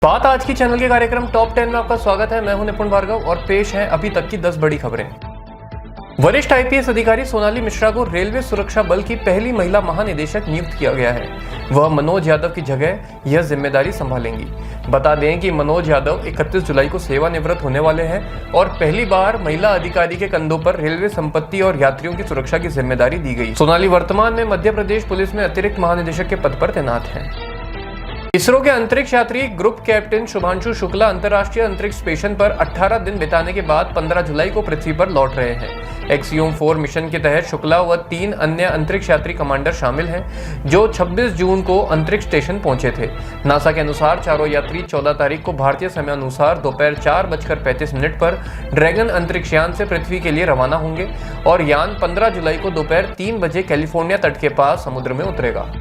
बात आज की चैनल के कार्यक्रम टॉप 10 में आपका स्वागत है। मैं हूं निपुण भार्गव और पेश है अभी तक की 10 बड़ी खबरें। वरिष्ठ आईपीएस अधिकारी सोनाली मिश्रा को रेलवे सुरक्षा बल की पहली महिला महानिदेशक नियुक्त किया गया है। वह मनोज यादव की जगह यह जिम्मेदारी संभालेंगी। बता दें कि मनोज यादव 31 जुलाई को सेवानिवृत्त होने वाले हैं और पहली बार महिला अधिकारी के कंधों पर रेलवे संपत्ति और यात्रियों की सुरक्षा की जिम्मेदारी दी गई। सोनाली वर्तमान में मध्य प्रदेश पुलिस में अतिरिक्त महानिदेशक के पद पर तैनात हैं। इसरो के अंतरिक्ष यात्री ग्रुप कैप्टन शुभांशु शुक्ला अंतर्राष्ट्रीय अंतरिक्ष स्टेशन पर 18 दिन बिताने के बाद 15 जुलाई को पृथ्वी पर लौट रहे हैं। एक्सियोम 4 मिशन के तहत शुक्ला व 3 अन्य अंतरिक्ष यात्री कमांडर शामिल हैं, जो 26 जून को अंतरिक्ष स्टेशन पहुंचे थे। नासा के अनुसार चारों यात्री 14 तारीख को भारतीय समय अनुसार दोपहर 4:35 पर ड्रैगन अंतरिक्ष यान से पृथ्वी के लिए रवाना होंगे और यान 15 जुलाई को दोपहर 3 बजे कैलिफोर्निया तट के पास समुद्र में उतरेगा।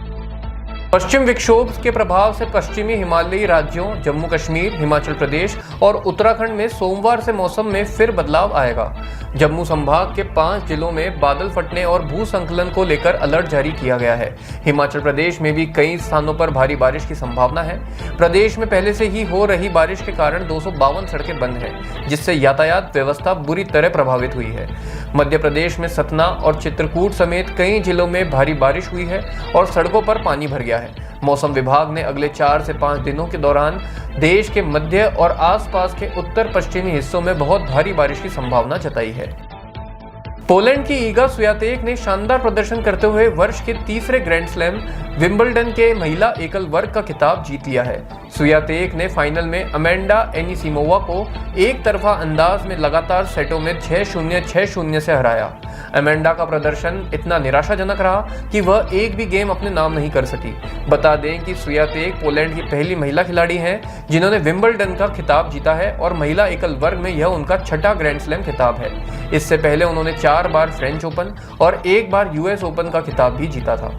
पश्चिम विक्षोभ के प्रभाव से पश्चिमी हिमालयी राज्यों जम्मू कश्मीर, हिमाचल प्रदेश और उत्तराखंड में सोमवार से मौसम में फिर बदलाव आएगा। जम्मू संभाग के 5 जिलों में बादल फटने और भूस्खलन को लेकर अलर्ट जारी किया गया है। हिमाचल प्रदेश में भी कई स्थानों पर भारी बारिश की संभावना है। प्रदेश में पहले से ही हो रही बारिश के कारण 252 सड़कें बंद हैं, जिससे यातायात व्यवस्था बुरी तरह प्रभावित हुई है। मध्य प्रदेश में सतना और चित्रकूट समेत कई जिलों में भारी बारिश हुई है और सड़कों पर पानी भर गया है। मौसम विभाग ने अगले 4 से 5 दिनों के दौरान देश के मध्य और आसपास के उत्तर पश्चिमी हिस्सों में बहुत भारी बारिश की संभावना जताई है। पोलैंड की ईगा स्वियातेक ने शानदार प्रदर्शन करते हुए वर्ष के तीसरे ग्रैंड स्लैम विंबलडन के महिला एकल वर्ग का खिताब जीत लिया है। स्वियातेक ने फाइनल में अमेंडा एनिसिमोवा को एक तरफा अंदाज में लगातार सेटों में 6-0, 6-0 से हराया। अमेंडा का प्रदर्शन इतना निराशाजनक रहा कि वह एक भी गेम अपने नाम नहीं कर सकी। बता दें कि स्वियातेक पोलैंड की पहली महिला खिलाड़ी हैं जिन्होंने विंबलडन का खिताब जीता है और महिला एकल वर्ग में यह उनका 6ठा ग्रैंड स्लैम खिताब है। इससे पहले उन्होंने 4 बार फ्रेंच ओपन और 1 बार यूएस ओपन का खिताब भी जीता था।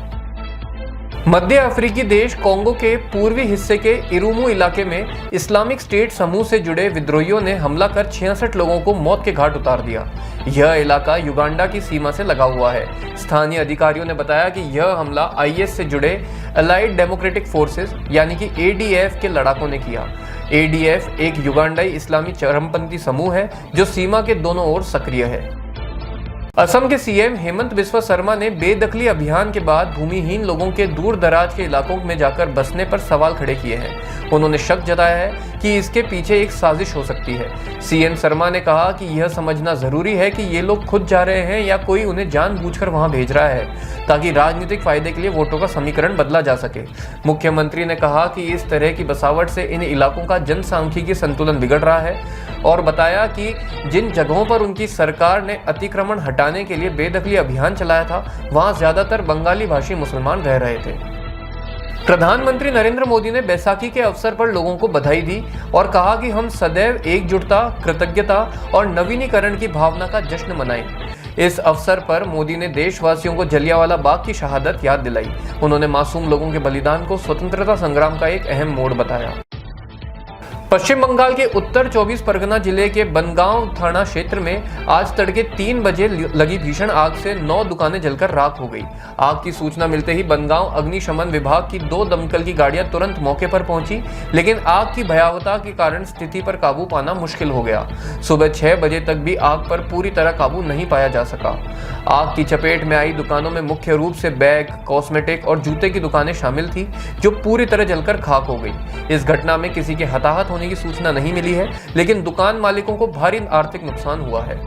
मध्य अफ्रीकी देश कोंगो के पूर्वी हिस्से के इरुमू इलाके में इस्लामिक स्टेट समूह से जुड़े विद्रोहियों ने हमला कर 66 लोगों को मौत के घाट उतार दिया। यह इलाका युगांडा की सीमा से लगा हुआ है। स्थानीय अधिकारियों ने बताया कि यह हमला आईएस से जुड़े अलाइड डेमोक्रेटिक फोर्सेस यानी कि एडीएफ के लड़ाकों ने किया। एडीएफ एक युगांडाई इस्लामी चरमपंथी समूह है जो सीमा के दोनों ओर सक्रिय है। असम के सीएम हेमंत बिस्वा शर्मा ने बेदखली अभियान के बाद भूमिहीन लोगों के दूर दराज के इलाकों में जाकर बसने पर सवाल खड़े किए हैं। उन्होंने शक जताया है कि इसके पीछे एक साजिश हो सकती है। सीएम शर्मा ने कहा कि यह समझना जरूरी है कि ये लोग खुद जा रहे हैं या कोई उन्हें जानबूझकर वहां भेज रहा है ताकि राजनीतिक फायदे के लिए वोटों का समीकरण बदला जा सके। मुख्यमंत्री ने कहा कि इस तरह की बसावट से इन इलाकों का जनसांख्यिकी संतुलन बिगड़ रहा है और बताया कि जिन जगहों पर उनकी सरकार ने अतिक्रमण हटाने के लिए बेदखली अभियान चलाया था वहां ज्यादातर बंगाली भाषी मुसलमान रह रहे थे। प्रधानमंत्री नरेंद्र मोदी ने बैसाखी के अवसर पर लोगों को बधाई दी और कहा कि हम सदैव एकजुटता, कृतज्ञता और नवीनीकरण की भावना का जश्न मनाएं। इस अवसर पर मोदी ने देशवासियों को जलियांवाला बाग की शहादत याद दिलाई। उन्होंने मासूम लोगों के बलिदान को स्वतंत्रता संग्राम का एक अहम मोड़ बताया। पश्चिम बंगाल के उत्तर 24 परगना जिले के बनगांव थाना क्षेत्र में आज तड़के 3 बजे लगी भीषण आग से 9 दुकानें जलकर राख हो गई। आग की सूचना मिलते ही बनगांव अग्निशमन विभाग की 2 दमकल की गाड़ियां तुरंत मौके पर पहुंची, लेकिन आग की भयावहता के कारण स्थिति पर काबू पाना मुश्किल हो गया। सुबह 6 बजे तक भी आग पर पूरी तरह काबू नहीं पाया जा सका। आग की चपेट में आई दुकानों में मुख्य रूप से बैग, कॉस्मेटिक और जूते की दुकानें शामिल थी, जो पूरी तरह जलकर खाक हो गई। इस घटना में किसी के हताहत होने की सूचना नहीं मिली है, लेकिन दुकान मालिकों को भारी आर्थिक नुकसान हुआ है।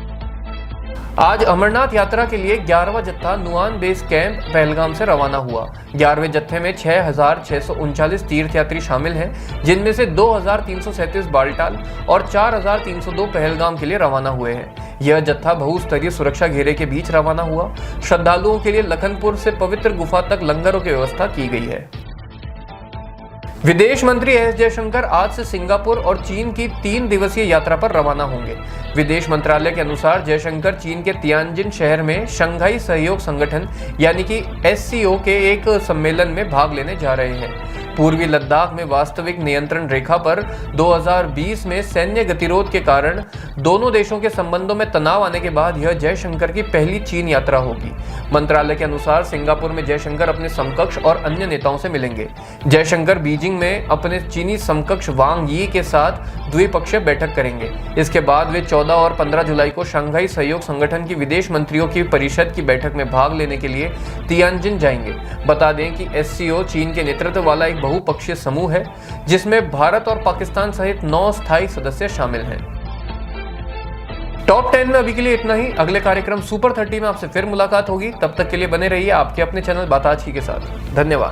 आज अमरनाथ यात्रा के लिए 11वां जत्था नुआन बेस कैंप पहलगाम से रवाना हुआ। 11वें जत्थे में 6,639 तीर्थयात्री शामिल हैं, जिनमें से 2,337 बालटाल और 4,302 पहलगाम के लिए रवाना हुए हैं। यह जत्था बहुस्तरीय सुरक्षा घेरे के बीच रवाना हुआ। श्रद्धालुओं के लिए लखनपुर से पवित्र गुफा तक लंगरों की व्यवस्था की गई है। विदेश मंत्री एस जयशंकर आज से सिंगापुर और चीन की 3 दिवसीय यात्रा पर रवाना होंगे। विदेश मंत्रालय के अनुसार जयशंकर चीन के तियानजिन शहर में शंघाई सहयोग संगठन यानी कि एससीओ के एक सम्मेलन में भाग लेने जा रहे हैं। पूर्वी लद्दाख में वास्तविक नियंत्रण रेखा पर 2020 में सैन्य गतिरोध के कारण दोनों देशों के संबंधों में तनाव आने के बाद यह जयशंकर की पहली चीन यात्रा होगी। मंत्रालय के अनुसार सिंगापुर में जयशंकर अपने समकक्ष और अन्य नेताओं से मिलेंगे। जयशंकर बीजिंग बीजिंग में अपने चीनी समकक्ष वांग यी के साथ द्विपक्षीय बैठक करेंगे। इसके बाद वे 14 और 15 जुलाई को शंघाई सहयोग संगठन की विदेश मंत्रियों की परिषद की बैठक में भाग लेने के लिए तियानजिन जाएंगे। बता दें कि SCO चीन के नेतृत्व वाला एक बहुपक्षीय समूह है जिसमें भारत और पाकिस्तान सहित 9 स्थायी सदस्य शामिल हैं। टॉप 10 में अभी के लिए इतना ही। अगले कार्यक्रम सुपर 30 में आपसे फिर मुलाकात होगी। तब तक के लिए बने रहिए आपके अपने चैनल बात आज की के साथ। धन्यवाद।